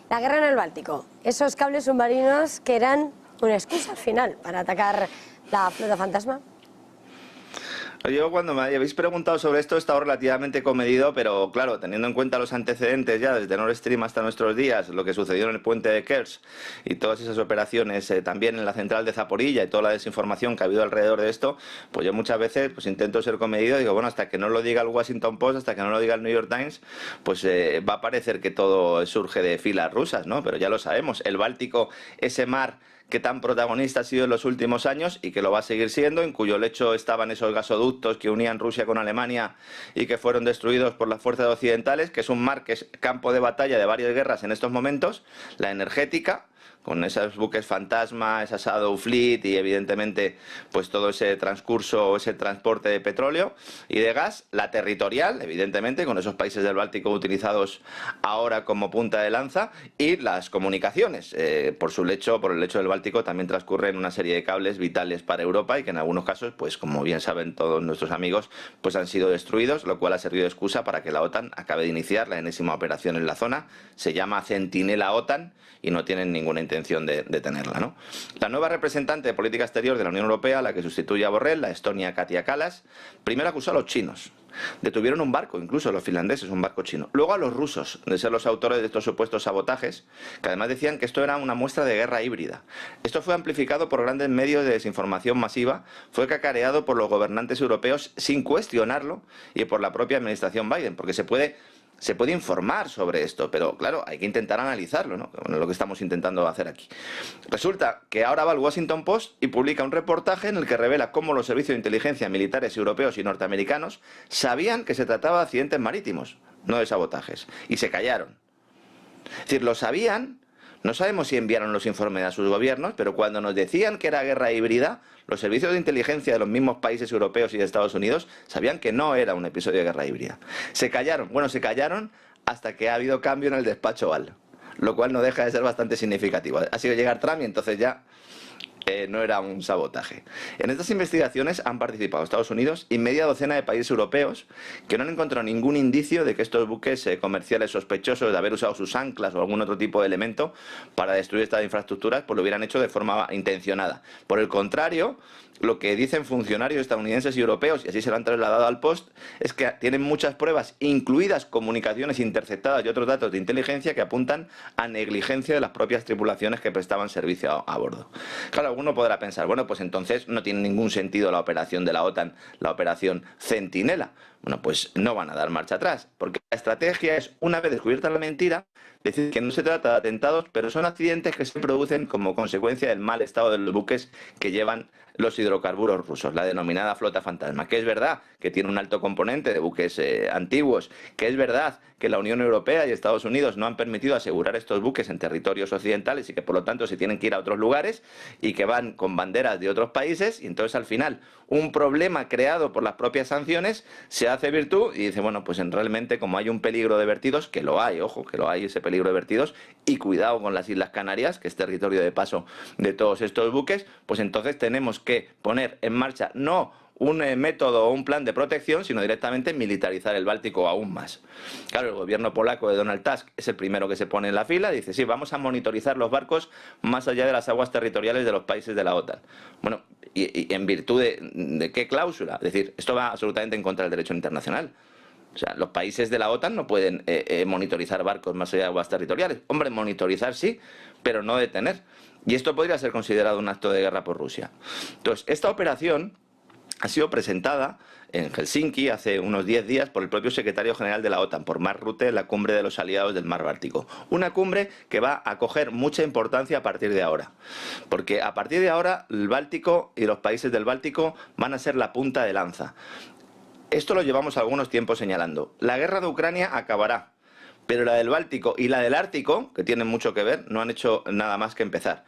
La guerra en el Báltico, esos cables submarinos que eran una excusa al final para atacar la flota fantasma. Yo cuando me habéis preguntado sobre esto he estado relativamente comedido, pero claro, teniendo en cuenta los antecedentes ya desde Nord Stream hasta nuestros días, lo que sucedió en el puente de Kerch y todas esas operaciones también en la central de Zaporilla y toda la desinformación que ha habido alrededor de esto, pues yo muchas veces pues intento ser comedido y digo, bueno, hasta que no lo diga el Washington Post, hasta que no lo diga el New York Times, pues va a parecer que todo surge de filas rusas, ¿no? Pero ya lo sabemos, el Báltico, ese mar que tan protagonista ha sido en los últimos años y que lo va a seguir siendo, en cuyo lecho estaban esos gasoductos que unían Rusia con Alemania y que fueron destruidos por las fuerzas occidentales, que es un mar que es campo de batalla de varias guerras en estos momentos, la energética, con esos buques fantasma, esa Shadow Fleet y evidentemente pues todo ese transcurso, ese transporte de petróleo y de gas, la territorial, evidentemente, con esos países del Báltico utilizados ahora como punta de lanza, y las comunicaciones. Por el lecho del Báltico también transcurren una serie de cables vitales para Europa y que en algunos casos, pues como bien saben todos nuestros amigos, pues han sido destruidos, lo cual ha servido de excusa para que la OTAN acabe de iniciar la enésima operación en la zona. Se llama Centinela OTAN y no tienen ninguna intención de tenerla, ¿no? La nueva representante de política exterior de la Unión Europea, la que sustituye a Borrell, la estonia Katia Kallas, primero acusó a los chinos. Detuvieron un barco, incluso los finlandeses, un barco chino. Luego a los rusos, de ser los autores de estos supuestos sabotajes, que además decían que esto era una muestra de guerra híbrida. Esto fue amplificado por grandes medios de desinformación masiva, fue cacareado por los gobernantes europeos sin cuestionarlo y por la propia administración Biden, porque se puede informar sobre esto, pero claro, hay que intentar analizarlo, ¿no? Lo que estamos intentando hacer aquí. Resulta que ahora va el Washington Post y publica un reportaje en el que revela cómo los servicios de inteligencia militares europeos y norteamericanos sabían que se trataba de accidentes marítimos, no de sabotajes, y se callaron. Es decir, lo sabían. No sabemos si enviaron los informes a sus gobiernos, pero cuando nos decían que era guerra híbrida, los servicios de inteligencia de los mismos países europeos y de Estados Unidos sabían que no era un episodio de guerra híbrida. Se callaron. Bueno, se callaron hasta que ha habido cambio en el despacho Oval, lo cual no deja de ser bastante significativo. Ha sido llegar Trump y entonces ya no era un sabotaje. En estas investigaciones han participado Estados Unidos y media docena de países europeos que no han encontrado ningún indicio de que estos buques comerciales sospechosos de haber usado sus anclas o algún otro tipo de elemento para destruir estas infraestructuras, pues lo hubieran hecho de forma intencionada. Por el contrario, lo que dicen funcionarios estadounidenses y europeos, y así se lo han trasladado al Post, es que tienen muchas pruebas, incluidas comunicaciones interceptadas y otros datos de inteligencia que apuntan a negligencia de las propias tripulaciones que prestaban servicio a bordo. Claro, alguno podrá pensar, bueno, pues entonces no tiene ningún sentido la operación de la OTAN, la operación Centinela. Bueno, pues no van a dar marcha atrás, porque la estrategia es, una vez descubierta la mentira, decir que no se trata de atentados, pero son accidentes que se producen como consecuencia del mal estado de los buques que llevan los hidrocarburos rusos, la denominada flota fantasma, que es verdad que tiene un alto componente de buques antiguos, que es verdad que la Unión Europea y Estados Unidos no han permitido asegurar estos buques en territorios occidentales y que por lo tanto se tienen que ir a otros lugares y que van con banderas de otros países, y entonces al final un problema creado por las propias sanciones se hace virtud y dice, bueno, pues realmente como hay un peligro de vertidos, que lo hay, ojo, que lo hay ese peligro de vertidos, y cuidado con las Islas Canarias, que es territorio de paso de todos estos buques, pues entonces tenemos que poner en marcha no un método o un plan de protección, sino directamente militarizar el Báltico aún más. Claro, el gobierno polaco de Donald Tusk es el primero que se pone en la fila, dice, sí, vamos a monitorizar los barcos más allá de las aguas territoriales de los países de la OTAN. Bueno, ¿y en virtud de qué cláusula? Es decir, esto va absolutamente en contra del derecho internacional. O sea, los países de la OTAN no pueden monitorizar barcos más allá de aguas territoriales. Hombre, monitorizar sí, pero no detener. Y esto podría ser considerado un acto de guerra por Rusia. Entonces, esta operación ha sido presentada en Helsinki hace unos 10 días por el propio secretario general de la OTAN, por Mark Rutte, en la cumbre de los aliados del Mar Báltico. Una cumbre que va a coger mucha importancia a partir de ahora. Porque a partir de ahora el Báltico y los países del Báltico van a ser la punta de lanza. Esto lo llevamos algunos tiempos señalando. La guerra de Ucrania acabará, pero la del Báltico y la del Ártico, que tienen mucho que ver, no han hecho nada más que empezar.